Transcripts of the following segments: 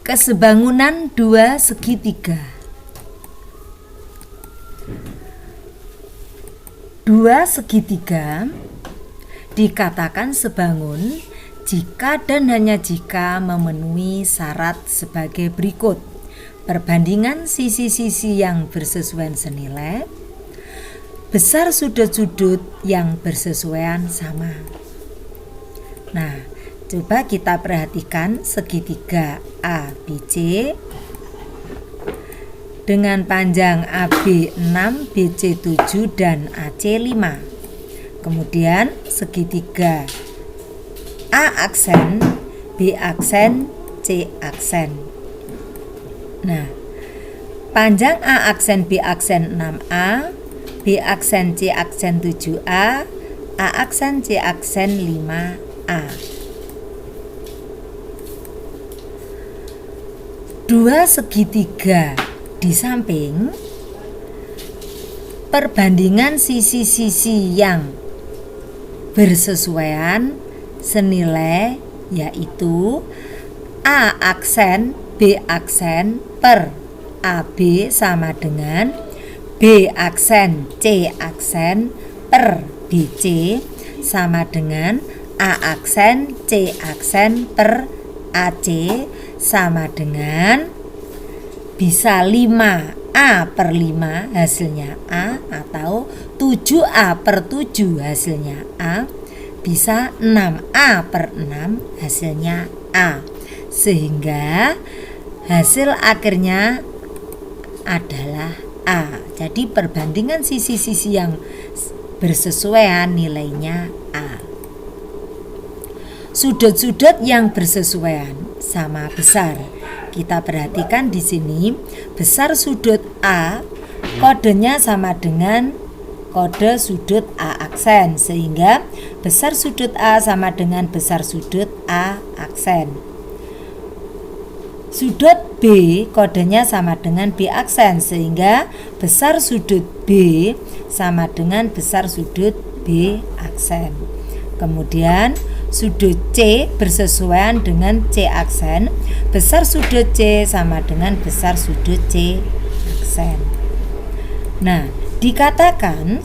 Kesebangunan dua segitiga. Dua segitiga dikatakan sebangun jika dan hanya jika memenuhi syarat sebagai berikut. Perbandingan sisi-sisi yang bersesuaian senilai, besar sudut-sudut yang bersesuaian sama. Nah, coba kita perhatikan segitiga ABC dengan panjang AB 6, BC 7 dan AC 5. Kemudian segitiga A aksen, B aksen, C aksen. Nah, panjang A aksen B aksen 6A, B aksen C aksen 7A, A aksen C aksen 5A. Dua segitiga di samping, perbandingan sisi-sisi yang bersesuaian senilai yaitu A aksen B aksen per AB sama dengan B aksen C aksen per BC sama dengan A aksen C aksen per AC sama dengan bisa 5A per 5 hasilnya A atau 7A per 7 hasilnya A, bisa 6A per 6 hasilnya A, sehingga hasil akhirnya adalah A. Jadi perbandingan sisi-sisi yang bersesuaian nilainya A. Sudut-sudut yang bersesuaian sama besar. Kita perhatikan di sini besar sudut A kodenya sama dengan kode sudut A aksen, sehingga besar sudut A sama dengan besar sudut A aksen. Sudut B kodenya sama dengan B aksen, sehingga besar sudut B sama dengan besar sudut B aksen. Kemudian sudut C bersesuaian dengan C aksen, besar sudut C sama dengan besar sudut C aksen. Nah, dikatakan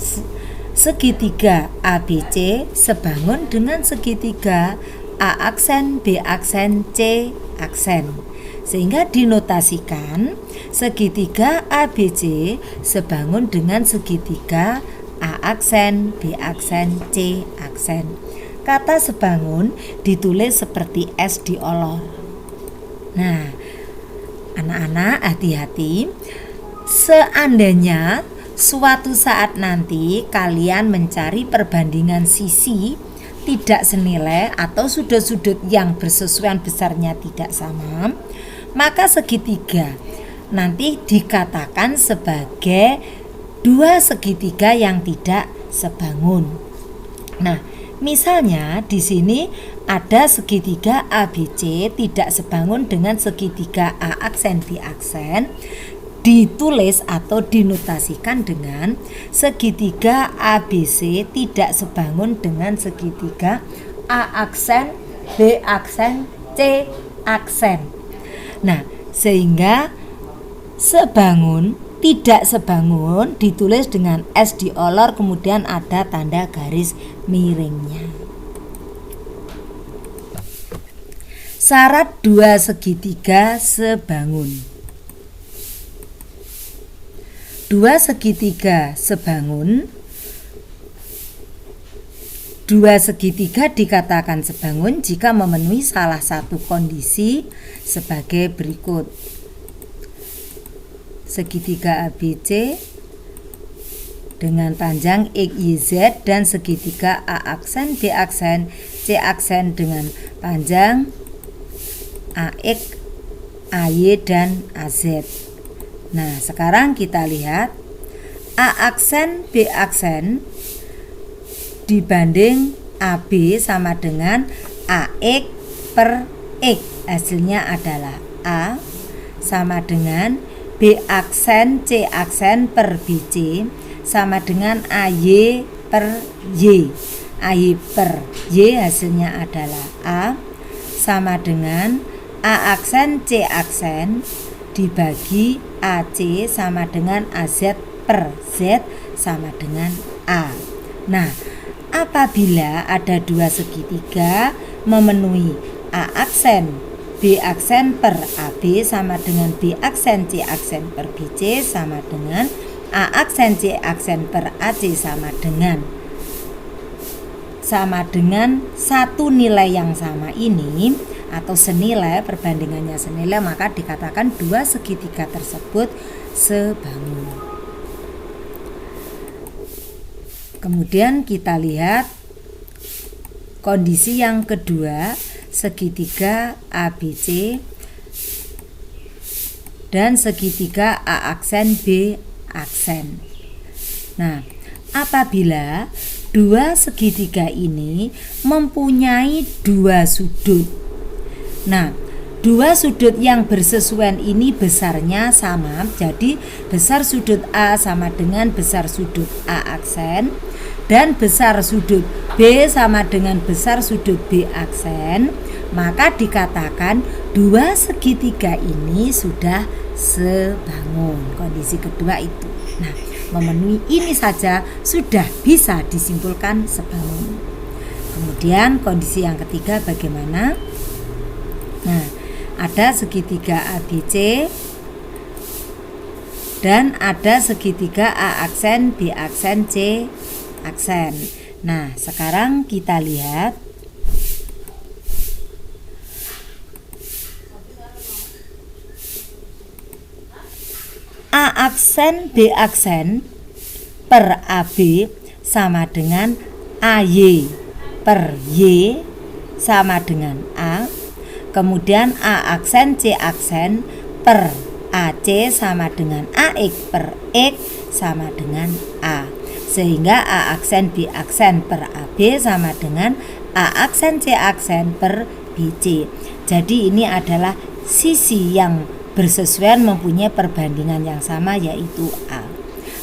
segitiga ABC sebangun dengan segitiga A aksen, B aksen, C aksen, sehingga dinotasikan segitiga ABC sebangun dengan segitiga A aksen, B aksen, C aksen. Kata sebangun ditulis seperti S diolor. Nah, anak-anak hati-hati. Seandainya suatu saat nanti kalian mencari perbandingan sisi tidak senilai atau sudut-sudut yang bersesuaian besarnya tidak sama, maka segitiga nanti dikatakan sebagai dua segitiga yang tidak sebangun. Nah, misalnya di sini ada segitiga ABC tidak sebangun dengan segitiga A aksen B aksen, ditulis atau dinotasikan dengan segitiga ABC tidak sebangun dengan segitiga A aksen B aksen C aksen. Nah, sehingga sebangun tidak sebangun ditulis dengan S diolor, kemudian ada tanda garis miringnya. Syarat dua segitiga sebangun. Dua segitiga sebangun. Dua segitiga dikatakan sebangun jika memenuhi salah satu kondisi sebagai berikut. Segitiga ABC dengan panjang XYZ dan segitiga A aksen, B aksen, C aksen dengan panjang AX, AY dan AZ. Nah, sekarang kita lihat A aksen, B aksen dibanding AB sama dengan AX per X. Hasilnya adalah A sama dengan B aksen C aksen per BC sama dengan AY per Y. AY per Y hasilnya adalah A sama dengan A aksen C aksen dibagi AC sama dengan AZ per Z sama dengan A. Nah, apabila ada dua segitiga memenuhi A aksen B aksen per AB sama dengan B aksen C aksen per BC sama dengan A aksen C aksen per AC sama dengan satu nilai yang sama ini atau senilai, perbandingannya senilai, maka dikatakan dua segitiga tersebut sebangun. Kemudian kita lihat kondisi yang kedua, segitiga ABC dan segitiga A aksen B aksen. Nah, apabila dua segitiga ini mempunyai dua sudut. Nah, dua sudut yang bersesuaian ini besarnya sama, jadi besar sudut A sama dengan besar sudut A aksen dan besar sudut B sama dengan besar sudut B aksen, maka dikatakan dua segitiga ini sudah sebangun. Kondisi kedua itu. Nah, memenuhi ini saja sudah bisa disimpulkan sebangun. Kemudian kondisi yang ketiga bagaimana? Nah, ada segitiga ABC dan ada segitiga A aksen B aksen C aksen. Nah, sekarang kita lihat A aksen B aksen per AB sama dengan AY per Y sama dengan A. Kemudian A aksen C aksen per AC sama dengan AX per X sama dengan A. Sehingga A aksen B aksen per AB sama dengan A aksen C aksen per BC. Jadi ini adalah sisi yang bersesuaian mempunyai perbandingan yang sama, yaitu A.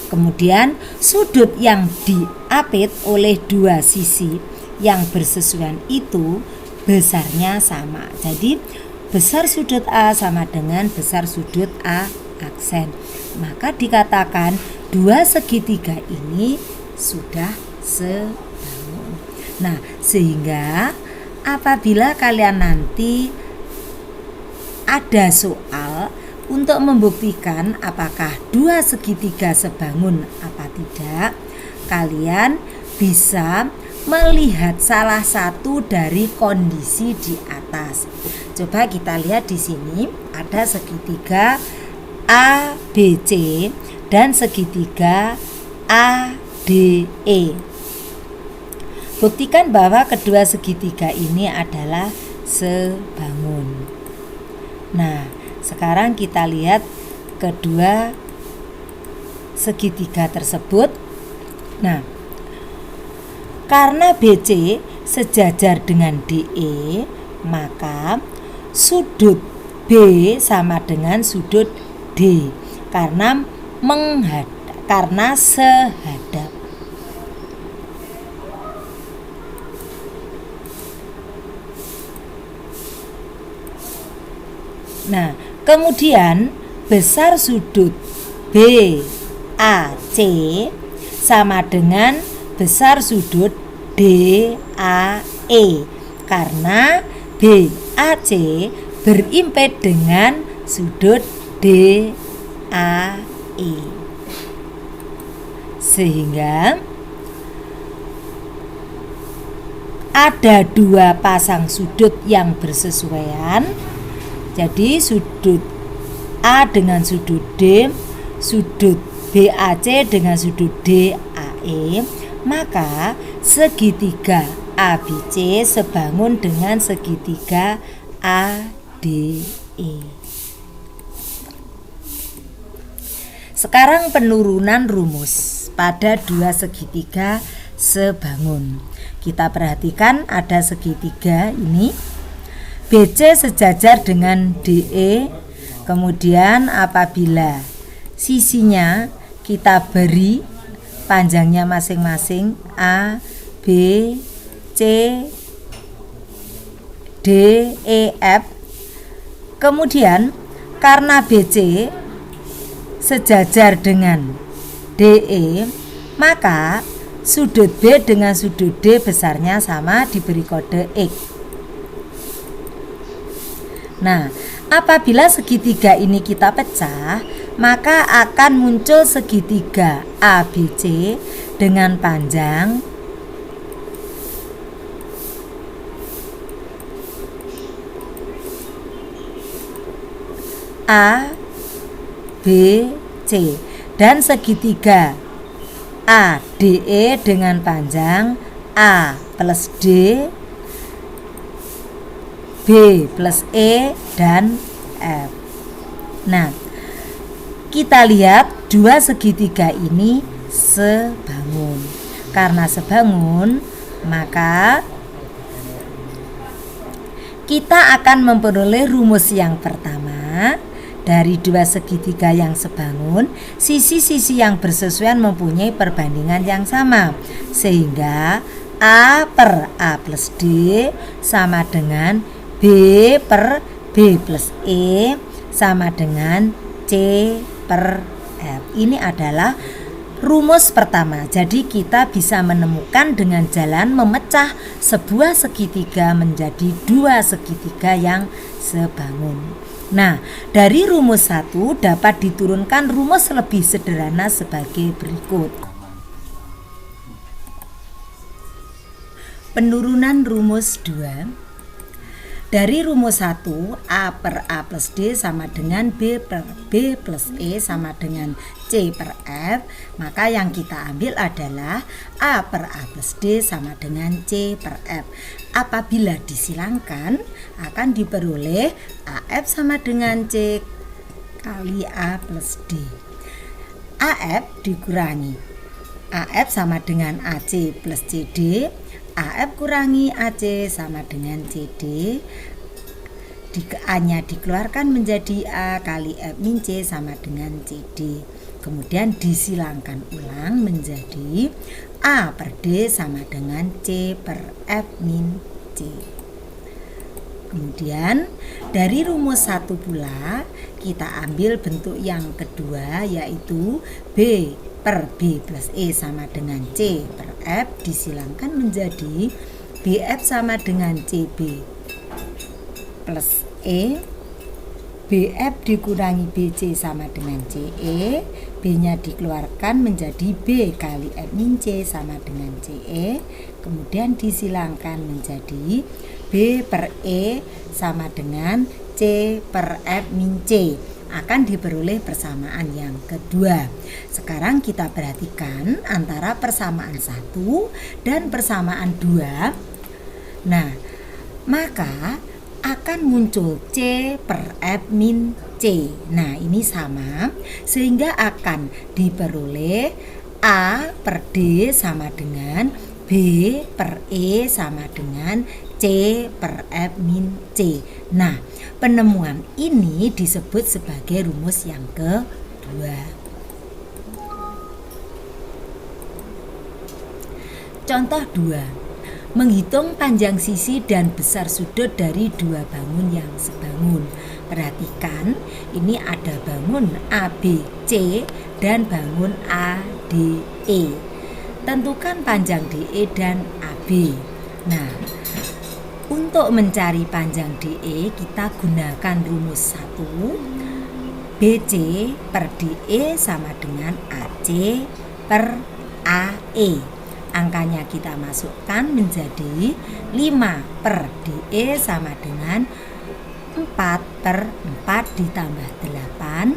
Kemudian sudut yang diapit oleh dua sisi yang bersesuaian itu besarnya sama. Jadi besar sudut A sama dengan besar sudut A aksen. Maka dikatakan dua segitiga ini sudah sebangun. Nah, sehingga apabila kalian nanti ada soal untuk membuktikan apakah dua segitiga sebangun apa tidak, kalian bisa melihat salah satu dari kondisi di atas. Coba kita lihat di sini ada segitiga ABC dan segitiga ADE. Buktikan bahwa kedua segitiga ini adalah sebangun. Nah, sekarang kita lihat kedua segitiga tersebut. Nah, karena BC sejajar dengan DE, maka sudut B sama dengan sudut D karena sehadap. Nah, kemudian besar sudut BAC sama dengan besar sudut DAE karena BAC berimped dengan sudut DAE. Sehingga ada dua pasang sudut yang bersesuaian. Jadi sudut A dengan sudut D, sudut BAC dengan sudut DAE, maka segitiga ABC sebangun dengan segitiga ADE. Sekarang penurunan rumus pada dua segitiga sebangun. Kita perhatikan ada segitiga ini, BC sejajar dengan DE. Kemudian apabila sisinya kita beri panjangnya masing-masing A, B, C, D, E, F, Kemudian karena BC sejajar dengan DE, maka sudut B dengan sudut D besarnya sama, diberi kode X. Nah, apabila segitiga ini kita pecah, maka akan muncul segitiga ABC dengan panjang A, B, C, dan segitiga ADE dengan panjang A plus D, B plus E, dan F. Nah, kita lihat dua segitiga ini sebangun. Karena sebangun, maka kita akan memperoleh rumus yang pertama. Dari dua segitiga yang sebangun, sisi-sisi yang bersesuaian mempunyai perbandingan yang sama, sehingga A per A plus D sama dengan B per B plus E sama dengan C per F. Ini adalah rumus pertama. Jadi kita bisa menemukan dengan jalan memecah sebuah segitiga menjadi dua segitiga yang sebangun. Nah, dari rumus 1 dapat diturunkan rumus lebih sederhana sebagai berikut. Penurunan rumus 2. Dari rumus 1, A per A plus D sama dengan B per B plus E sama dengan C per F, maka yang kita ambil adalah A per A plus D sama dengan C per F. Apabila disilangkan, akan diperoleh AF sama dengan C kali A plus D. AF dikurangi AF sama dengan AC plus CD, AF kurangi AC sama dengan CD, A-nya dikeluarkan menjadi A kali F min C sama dengan CD. Kemudian disilangkan ulang menjadi A per D sama dengan C per F min C. Kemudian dari rumus 1 pula kita ambil bentuk yang kedua, yaitu B per B plus E sama dengan C per F, disilangkan menjadi BF sama dengan CB plus E, BF dikurangi BC sama dengan CE, B-nya dikeluarkan menjadi B kali F min C sama dengan CE, kemudian disilangkan menjadi B per E sama dengan C per F min C. Akan diperoleh persamaan yang kedua. Sekarang kita perhatikan antara persamaan 1 dan persamaan 2. Nah, maka akan muncul C per F min C. Nah, ini sama, sehingga akan diperoleh A per D sama dengan B per E sama dengan C per F min C. Nah, penemuan ini disebut sebagai rumus yang kedua. Contoh 2. Menghitung panjang sisi dan besar sudut dari dua bangun yang sebangun. Perhatikan, ini ada bangun ABC dan bangun ADE. Tentukan panjang DE dan AB. Nah, untuk mencari panjang DE kita gunakan rumus 1. BC per DE sama dengan AC per AE. Angkanya kita masukkan menjadi 5 per DE sama dengan 4 per 4 ditambah 8.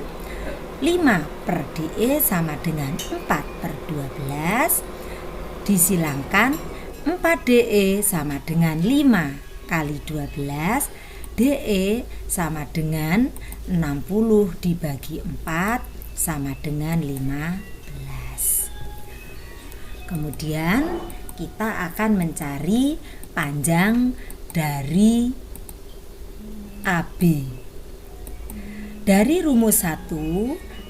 5 per DE sama dengan 4 per 12. Disilangkan 4DE sama dengan 5 kali 12. DE sama dengan 60 dibagi 4 sama dengan 15. Kemudian kita akan mencari panjang dari AB. Dari rumus 1,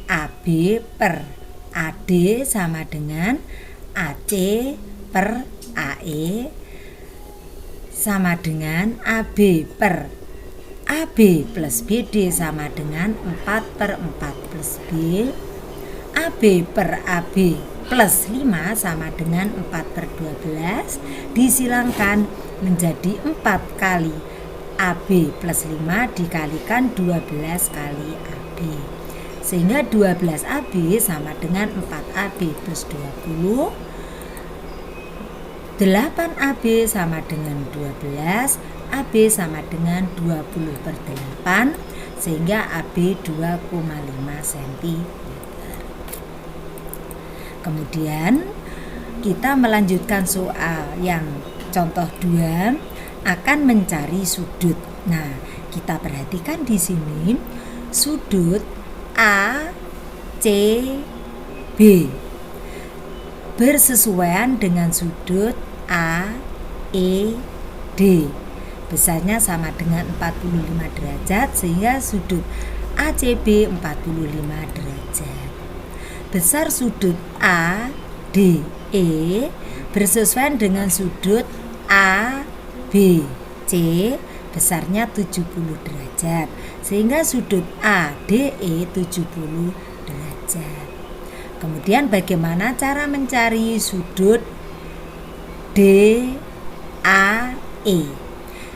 AB per AD sama dengan AC per AE sama dengan AB per AB plus BD sama dengan 4/4 plus B. AB per AB plus 5 sama dengan 4/12. Disilangkan menjadi 4 kali AB plus 5 dikalikan 12 kali AB. Sehingga 12 AB sama dengan 4 AB plus 20. 8 AB sama dengan 12, AB sama dengan 20/8, sehingga AB 2,5 cm. Kemudian kita melanjutkan soal yang contoh 2 akan mencari sudut. Nah, kita perhatikan di sini sudut A, C, B bersesuaian dengan sudut A, E, D. Besarnya sama dengan 45 derajat sehingga sudut ACB 45 derajat. Besar sudut A, D, E bersesuaian dengan sudut A, B, C besarnya 70 derajat sehingga sudut A, D, E 70 derajat. Kemudian bagaimana cara mencari sudut D, A, E?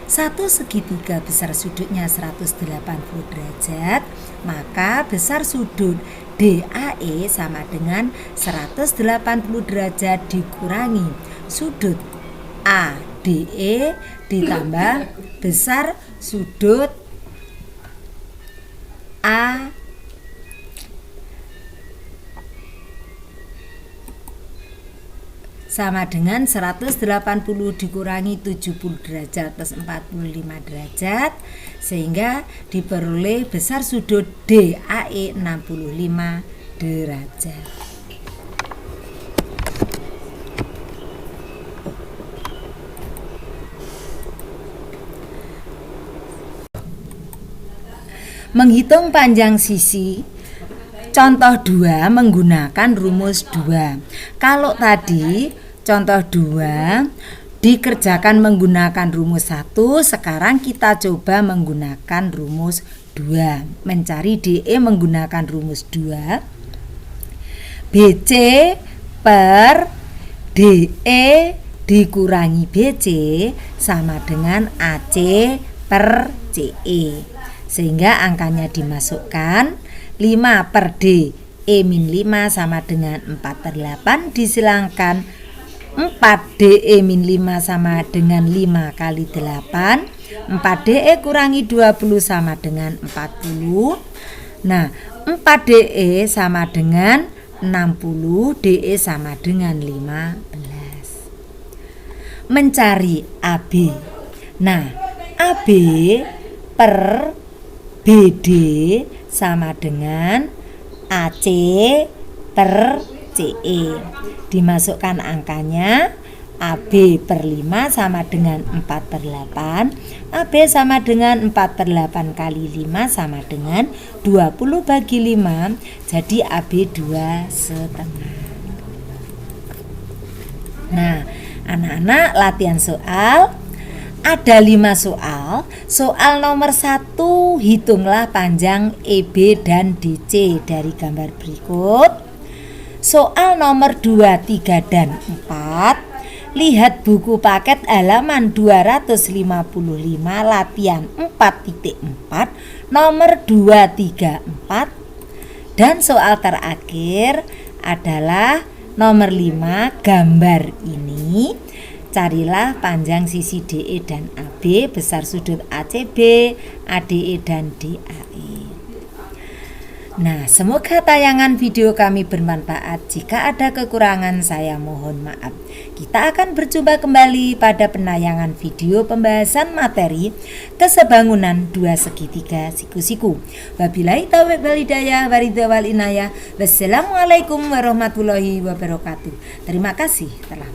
Satu segitiga besar sudutnya 180 derajat, maka besar sudut DAE sama dengan 180 derajat dikurangi sudut ADE ditambah besar sudut A sama dengan 180 dikurangi 70 derajat plus 45 derajat sehingga diperoleh besar sudut DAE 65 derajat. Menghitung panjang sisi. Contoh 2 menggunakan rumus 2. Kalau tadi contoh 2 dikerjakan menggunakan rumus 1, sekarang kita coba menggunakan rumus 2. Mencari DE menggunakan rumus 2. BC per DE dikurangi BC sama dengan AC per CE. Sehingga angkanya dimasukkan 5 per D E min 5 sama dengan 4/8 disilangkan 4 DE min 5 sama dengan 5 kali 8. 4 DE kurangi 20 sama dengan 40. Nah 4 DE sama dengan 60, DE sama dengan 15. Mencari AB. Nah AB per BD sama dengan AC per CE. Dimasukkan angkanya AB per 5 sama dengan 4/8. AB sama dengan 4/8 kali 5 sama dengan 20 bagi 5. Jadi AB 2,5. Nah, anak-anak latihan soal. Ada 5 soal. Soal nomor 1, hitunglah panjang EB dan DC dari gambar berikut. Soal nomor 2, 3, dan 4. Lihat buku paket halaman 255 latihan 4.4 nomor 2, 3, 4. Dan soal terakhir adalah nomor 5, gambar ini. Carilah panjang sisi DE dan AB, besar sudut ACB, ADE dan DAE. Nah, semoga tayangan video kami bermanfaat. Jika ada kekurangan, saya mohon maaf. Kita akan berjumpa kembali pada penayangan video pembahasan materi kesebangunan 2 segitiga siku-siku. Wabillahi taufiq wal hidayah, waridha wal inayah. Wassalamualaikum warahmatullahi wabarakatuh. Terima kasih telah